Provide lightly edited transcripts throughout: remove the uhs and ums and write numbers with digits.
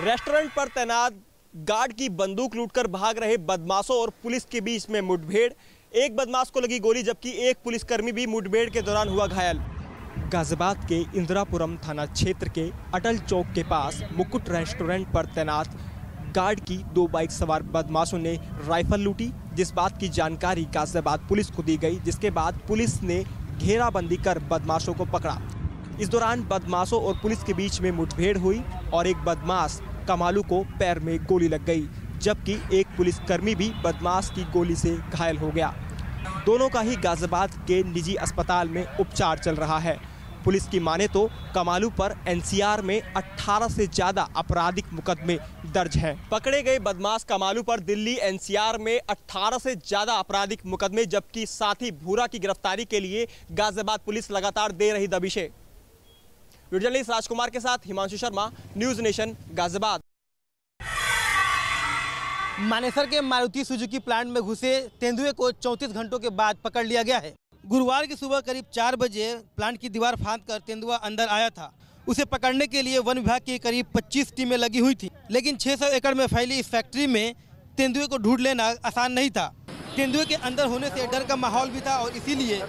Restaurant पर तैनात guard की बंदूक लूटकर भाग रहे बदमाशों और पुलिस के बीच में मुठभेड़। एक बदमाश को लगी गोली जबकि एक पुलिसकर्मी भी मुठभेड़ के दौरान हुआ घायल। गाजियाबाद के इंदिरापुरम थाना क्षेत्र के अटल चौक के पास मुकुट रेस्टोरेंट पर तैनात गार्ड की 2 बाइक सवार बदमाशों ने राइफल लूटी, जिस बात की जानकारी गाजियाबाद पुलिस को दी गई, जिसके बाद पुलिस ने घेराबंदी कर बदमाशों को पकड़ा। इस दौरान बदमाशों और पुलिस के बीच में मुठभेड़ हुई और एक बदमाश कमालू को पैर में गोली लग गई, जबकि एक पुलिसकर्मी भी बदमाश की गोली से घायल हो गया। दोनों का ही गाजियाबाद के निजी अस्पताल में उपचार चल रहा है। पुलिस की माने तो कमालू पर एनसीआर में 18 से ज्यादा आपराधिक मुकदमे दर्ज हैं। पकड़े गए बदमाश कमालू पर दिल्ली एनसीआर में 18 से ज्यादा आपराधिक मुकदमे, जबकि साथी भूरा की गिरफ्तारी के लिए गाजियाबाद पुलिस लगातार दे रही दबिशें। वीडियो जर्नलिस्ट राजकुमार के साथ हिमांशु शर्मा, न्यूज नेशन, गाजियाबाद। मानेसर के मारुति सुजुकी प्लांट में घुसे तेंदुए को 34 घंटों के बाद पकड़ लिया गया है। गुरुवार की सुबह करीब 4 बजे प्लांट की दीवार फांदकर तेंदुआ अंदर आया था। उसे पकड़ने के लिए वन विभाग की करीब 25 टीमें लगी हुई थी, लेकिन 600 एकड़ में फैली इस फैक्ट्री में तेंदुए को ढूंढ लेना आसान नहीं था। तेंदुए के अंदर होने से डर का माहौल भी था और इसीलिए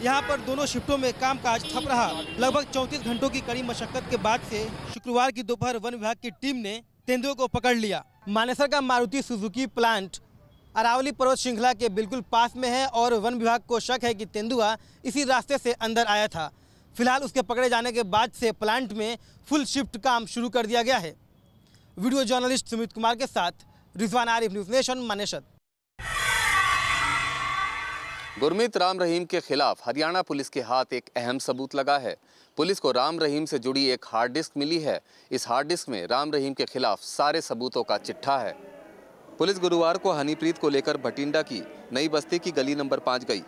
यहाँ पर दोनों शिफ्टों में कामकाज ठप रहा। लगभग 34 घंटों की कड़ी मशक्कत के बाद से शुक्रवार की दोपहर वन विभाग की टीम ने तेंदुए को पकड़ लिया। मानेसर का मारुति सुजुकी प्लांट अरावली पर्वत श्रृंखला के बिल्कुल पास में है और वन विभाग को शक है कि तेंदुआ इसी रास्ते से अंदर आया था। फिलहाल उसके पकड़े जाने के बाद से प्लांट में फुल शिफ्ट काम शुरू कर दिया गया है। वीडियो जर्नलिस्ट सुमित कुमार के साथ रिजवान आरिफ, न्यूज नेशन, मानेसर। गुरमीत राम रहीम के खिलाफ हरियाणा पुलिस के हाथ एक अहम सबूत लगा है। पुलिस को राम रहीम से जुड़ी एक हार्ड डिस्क मिली है। इस हार्ड डिस्क में राम रहीम के खिलाफ सारे सबूतों का चिट्ठा है। पुलिस गुरुवार को हनीप्रीत को लेकर भटिंडा की नई बस्ती की गली नंबर 5 गई।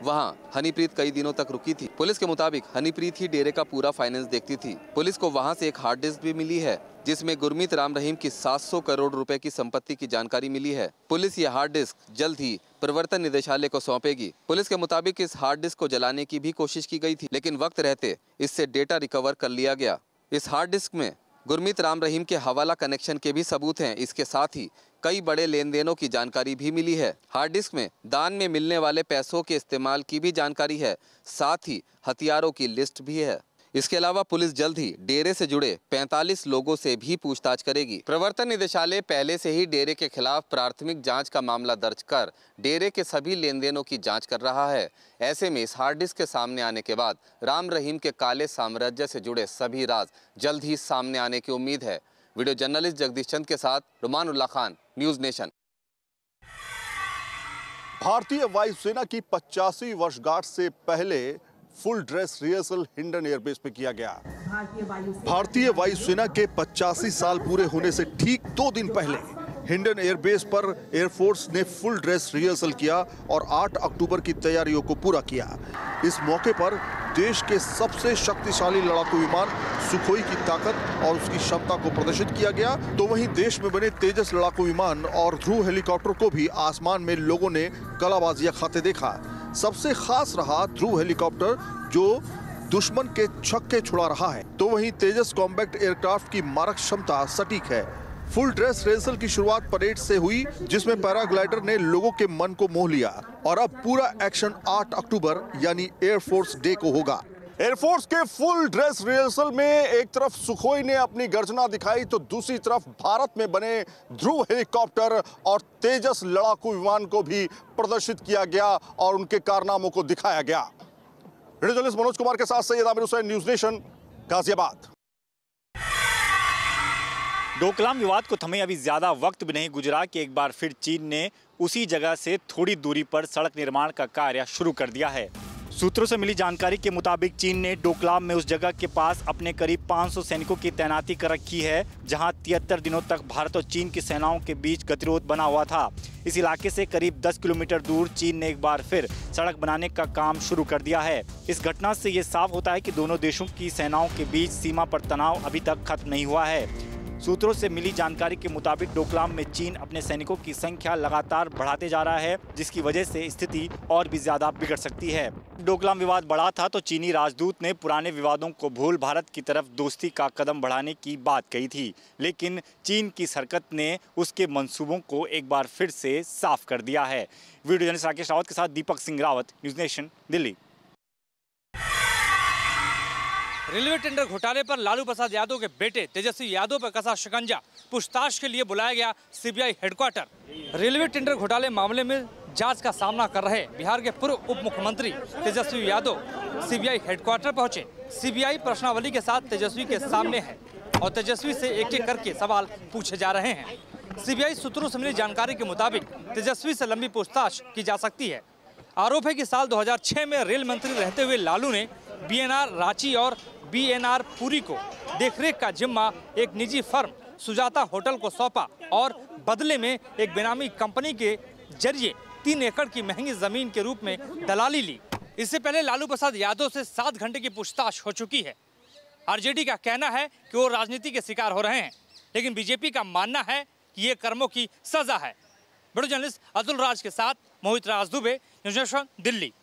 वहां हनीप्रीत कई दिनों तक रुकी थी। पुलिस के मुताबिक हनीप्रीत ही डेरे का पूरा फाइनेंस देखती थी। पुलिस को वहां से एक हार्ड डिस्क भी मिली है, जिसमें गुरमीत राम रहीम की 700 करोड़ रुपए की संपत्ति की जानकारी मिली है। पुलिस ये हार्ड डिस्क जल्द ही प्रवर्तन निदेशालय को सौंपेगी। पुलिस के मुताबिक इस हार्ड डिस्क को जलाने की भी कोशिश की गई थी, लेकिन वक्त रहते इससे डेटा रिकवर कर लिया गया। इस हार्ड डिस्क में गुरमीत राम रहीम के हवाला कनेक्शन के भी सबूत हैं। इसके साथ ही कई बड़े लेन देनों की जानकारी भी मिली है। हार्ड डिस्क में दान में मिलने वाले पैसों के इस्तेमाल की भी जानकारी है, साथ ही हथियारों की लिस्ट भी है। इसके अलावा पुलिस जल्द ही डेरे से जुड़े 45 लोगों से भी पूछताछ करेगी। प्रवर्तन निदेशालय पहले से ही डेरे के खिलाफ प्राथमिक जांच का मामला दर्ज कर डेरे के सभी लेन देनों की जांच कर रहा है। ऐसे में इस हार्ड डिस्क के सामने आने के बाद राम रहीम के काले साम्राज्य से जुड़े सभी राज जल्द ही सामने आने की उम्मीद है। वीडियो जर्नलिस्ट जगदीश चंद के साथ रुमानुल्लाह खान, न्यूज नेशन। भारतीय वायुसेना की 85वीं वर्षगांठ से पहले full dress rehearsal Hindon airbase में किया गया। भारतीय वायुसेना के 85 साल पूरे होने से ठीक 2 दिन पहले हिंडन एयरबेस पर एयरफोर्स ने फुल ड्रेस रिहर्सल किया और 8 अक्टूबर की तैयारियों को पूरा किया। इस मौके पर देश के सबसे शक्तिशाली लड़ाकू विमान सुखोई की ताकत और उसकी क्षमता को प्रदर्शित किया गया, तो वहीं देश में बने तेजस लड़ाकू विमान और ध्रुव हेलीकॉप्टर को भी आसमान में लोगों ने कलाबाजियां खाते देखा। सबसे खास रहा ध्रुव हेलीकॉप्टर, जो दुश्मन के छक्के छुड़ा रहा है, तो वहीं तेजस कॉम्बैक्ट एयरक्राफ्ट की मारक क्षमता सटीक है। फुल ड्रेस रिहर्सल की शुरुआत परेड से हुई, जिसमें पैराग्लाइडर ने लोगों के मन को मोह लिया और अब पूरा एक्शन 8 अक्टूबर यानी एयरफोर्स डे को होगा। एयरफोर्स के फुल ड्रेस रिहर्सल में एक तरफ सुखोई ने अपनी गर्जना दिखाई, तो दूसरी तरफ भारत में बने ध्रुव हेलीकॉप्टर और तेजस लड़ाकू विमान को भी प्रदर्शित किया गया और उनके कारनामों को दिखाया गया। वीडियो जर्नलिस्ट मनोज कुमार के साथ सैयद आमिर हुसैन, न्यूज नेशन, गाजियाबाद। डोकलाम विवाद को थमे अभी ज्यादा वक्त भी नहीं गुजरा कि एक बार फिर चीन ने उसी जगह से थोड़ी दूरी पर सड़क निर्माण का कार्य शुरू कर दिया है। सूत्रों से मिली जानकारी के मुताबिक चीन ने डोकलाम में उस जगह के पास अपने करीब 500 सैनिकों की तैनाती कर रखी है, जहां 73 दिनों तक भारत और चीन की सेनाओं के बीच गतिरोध बना हुआ था। इस इलाके से करीब 10 किलोमीटर दूर चीन ने एक बार फिर सड़क बनाने का काम शुरू कर दिया है। इस घटना से ये साफ होता है कि दोनों देशों की सेनाओं के बीच सीमा पर तनाव अभी तक खत्म नहीं हुआ है। सूत्रों से मिली जानकारी के मुताबिक डोकलाम में चीन अपने सैनिकों की संख्या लगातार बढ़ाते जा रहा है, जिसकी वजह से स्थिति और भी ज्यादा बिगड़ सकती है। डोकलाम विवाद बढ़ा था तो चीनी राजदूत ने पुराने विवादों को भूल भारत की तरफ दोस्ती का कदम बढ़ाने की बात कही थी, लेकिन चीन की इस हरकत ने उसके मंसूबों को एक बार फिर से साफ कर दिया है। वीडियो जर्नलिस्ट राकेश रावत के साथ Deepak Singh Rawat, news nation, Delhi. Railway tender घोटाले पर लालू प्रसाद यादव के बेटे तेजस्वी यादव पर कसा शिकंजा, पूछताछ के लिए बुलाया गया सीबीआई हेडक्वार्टर। रेलवे टेंडर घोटाले मामले में जांच का सामना कर रहे बिहार के पूर्व उप मुख्यमंत्री तेजस्वी यादव सीबीआई हेडक्वार्टर पहुंचे। सीबीआई प्रश्नावली के साथ तेजस्वी के सामने है और तेजस्वी से एक एक करके सवाल पूछे जा रहे हैं। सीबीआई सूत्रों से मिली जानकारी के मुताबिक तेजस्वी से लंबी पूछताछ की जा सकती है। आरोप है कि साल 2006 में रेल मंत्री रहते हुए लालू ने बीएनआर रांची और बीएनआर पुरी को देखरेख का जिम्मा एक निजी फर्म सुजाता होटल को सौंपा और बदले में एक बेनामी कंपनी के जरिए 3 एकड़ की महंगी जमीन के रूप में दलाली ली। इससे पहले लालू प्रसाद यादव से 7 घंटे की पूछताछ हो चुकी है। आरजेडी का कहना है कि वो राजनीति के शिकार हो रहे हैं, लेकिन बीजेपी का मानना है कि ये कर्मों की सजा है। वीडियो जर्नलिस्ट अतुल राज के साथ Mohit Raj Dubey, news nation, Delhi.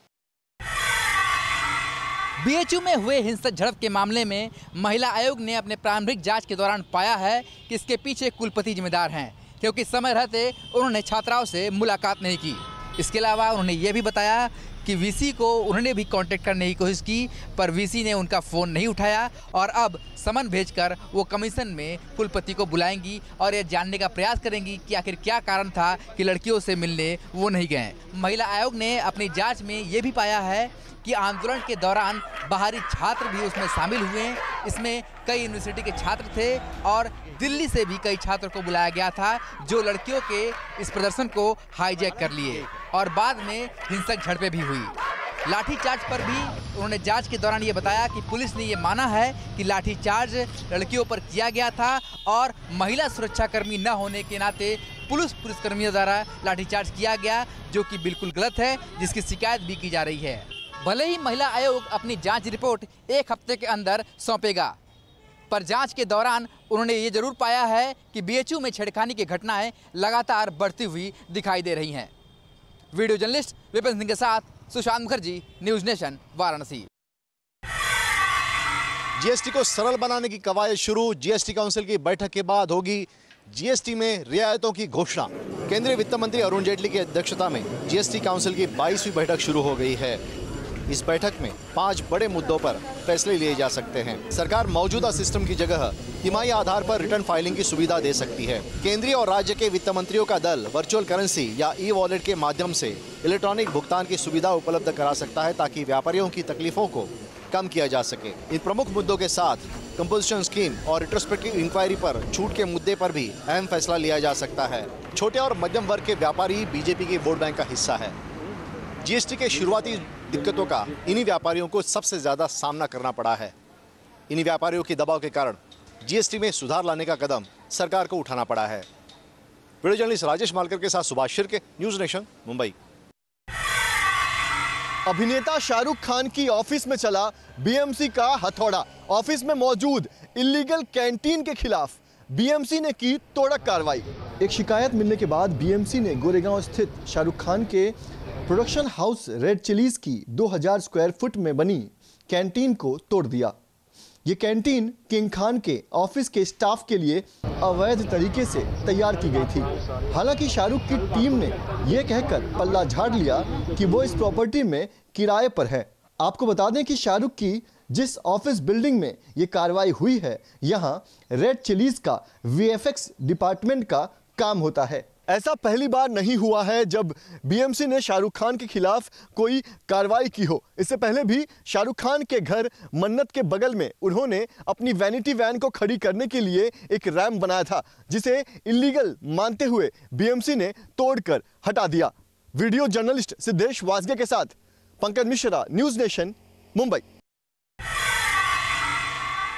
BHU में हुए हिंसक झड़प के मामले में महिला आयोग ने अपने प्रारंभिक जांच के दौरान पाया है कि इसके पीछे कुलपति जिम्मेदार हैं, क्योंकि समय रहते उन्होंने छात्राओं से मुलाकात नहीं की। इसके अलावा उन्होंने ये भी बताया कि वीसी को उन्होंने भी कांटेक्ट करने की कोशिश की, पर वीसी ने उनका फ़ोन नहीं उठाया और अब समन भेजकर वो कमीशन में कुलपति को बुलाएंगी और ये जानने का प्रयास करेंगी कि आखिर क्या कारण था कि लड़कियों से मिलने वो नहीं गए। महिला आयोग ने अपनी जांच में ये भी पाया है कि आंदोलन के दौरान बाहरी छात्र भी उसमें शामिल हुए। इसमें कई यूनिवर्सिटी के छात्र थे और दिल्ली से भी कई छात्रों को बुलाया गया था, जो लड़कियों के इस प्रदर्शन को हाईजैक कर लिए और बाद में हिंसक झड़पें भी हुई। लाठीचार्ज पर भी उन्होंने जांच के दौरान ये बताया कि पुलिस ने ये माना है कि लाठीचार्ज लड़कियों पर किया गया था और महिला सुरक्षाकर्मी न होने के नाते पुलिसकर्मियों द्वारा लाठीचार्ज किया गया, जो कि बिल्कुल गलत है, जिसकी शिकायत भी की जा रही है। भले ही महिला आयोग अपनी जांच रिपोर्ट 1 हफ्ते के अंदर सौंपेगा, पर जांच के दौरान उन्होंने ये जरूर पाया है कि बीएचयू में छेड़खानी की घटनाएं लगातार बढ़ती हुई दिखाई दे रही हैं। वीडियो जर्नलिस्ट विपिन सिंह के साथ Sushant Mukherjee, news nation, Varanasi. GST को सरल बनाने की कवायद शुरू। जीएसटी काउंसिल की बैठक के बाद होगी जीएसटी में रियायतों की घोषणा। केंद्रीय वित्त मंत्री अरुण जेटली की अध्यक्षता में जीएसटी काउंसिल की 22वीं बैठक शुरू हो गई है। इस बैठक में 5 बड़े मुद्दों पर फैसले लिए जा सकते हैं। सरकार मौजूदा सिस्टम की जगह तिमाही आधार पर रिटर्न फाइलिंग की सुविधा दे सकती है। केंद्रीय और राज्य के वित्त मंत्रियों का दल वर्चुअल करेंसी या ई वॉलेट के माध्यम से इलेक्ट्रॉनिक भुगतान की सुविधा उपलब्ध करा सकता है, ताकि व्यापारियों की तकलीफों को कम किया जा सके। इन प्रमुख मुद्दों के साथ कंपोजिशन स्कीम और रिट्रोस्पेक्टिव इंक्वायरी पर छूट के मुद्दे पर भी अहम फैसला लिया जा सकता है। छोटे और मध्यम वर्ग के व्यापारी बीजेपी के वोट बैंक का हिस्सा है। जीएसटी के शुरुआती दिक्कतों का इन्हीं व्यापारियों को सबसे ज्यादा सामना करना पड़ा है। इन्हीं व्यापारियों के दबाव के कारण जीएसटी में सुधार लाने का कदम सरकार को उठाना पड़ा है। वीडियो जर्नलिस्ट राजेश मालकर के साथ सुभाष शिर्के, न्यूज़ नेशन, मुंबई। अभिनेता शाहरुख खान की ऑफिस में चला बीएमसी का हथौड़ा। ऑफिस में मौजूद इलीगल कैंटीन के खिलाफ बीएमसी ने की तोड़क कार्रवाई। एक शिकायत मिलने के बाद बीएमसी ने गोरेगांव स्थित शाहरुख खान के प्रोडक्शन हाउस रेड चिलीज की 2000 स्क्वायर फुट में बनी कैंटीन को तोड़ दिया। ये कैंटीन किंग खान के ऑफिस के स्टाफ के लिए अवैध तरीके से तैयार की गई थी। हालांकि शाहरुख की टीम ने यह कहकर पल्ला झाड़ लिया कि वो इस प्रॉपर्टी में किराए पर है। आपको बता दें कि शाहरुख की जिस ऑफिस बिल्डिंग में ये कार्रवाई हुई है, यहाँ रेड चिलीज का वीएफएक्स डिपार्टमेंट का काम होता है। ऐसा पहली बार नहीं हुआ है जब बीएमसी ने शाहरुख खान के खिलाफ कोई कार्रवाई की हो। इससे पहले भी शाहरुख खान के घर मन्नत के बगल में उन्होंने अपनी वैनिटी वैन को खड़ी करने के लिए एक रैंप बनाया था, जिसे इलीगल मानते हुए बीएमसी ने तोड़कर हटा दिया। वीडियो जर्नलिस्ट सिद्धेश वासगे के साथ पंकज मिश्रा, न्यूज़ नेशन, मुंबई।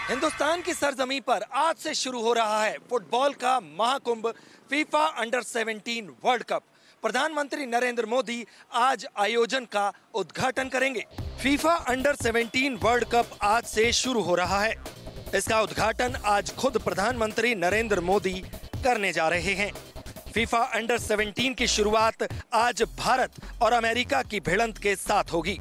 हिंदुस्तान की सरजमी पर आज से शुरू हो रहा है फुटबॉल का Mahakumbh FIFA under 17 world cup. प्रधानमंत्री नरेंद्र मोदी आज आयोजन का उद्घाटन करेंगे। फीफा अंडर 17 वर्ल्ड कप आज से शुरू हो रहा है। इसका उद्घाटन आज खुद प्रधानमंत्री नरेंद्र मोदी करने जा रहे हैं। फीफा अंडर 17 की शुरुआत आज भारत और अमेरिका की भिड़ंत के साथ होगी।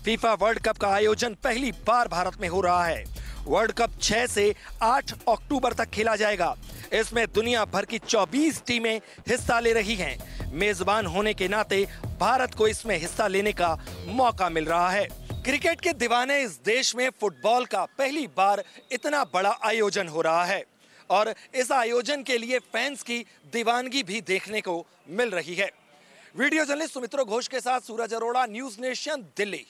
फीफा वर्ल्ड कप का आयोजन पहली बार भारत में हो रहा है। वर्ल्ड कप 6 से 8 अक्टूबर तक खेला जाएगा। इसमें दुनिया भर की 24 टीमें हिस्सा ले रही हैं। मेजबान होने के नाते भारत को इसमें हिस्सा लेने का मौका मिल रहा है। क्रिकेट के दीवाने इस देश में फुटबॉल का पहली बार इतना बड़ा आयोजन हो रहा है और इस आयोजन के लिए फैंस की दीवानगी भी देखने को मिल रही है। वीडियो जर्नलिस्ट सुमित्रो घोष के साथ सूरज अरोड़ा, न्यूज नेशन, दिल्ली।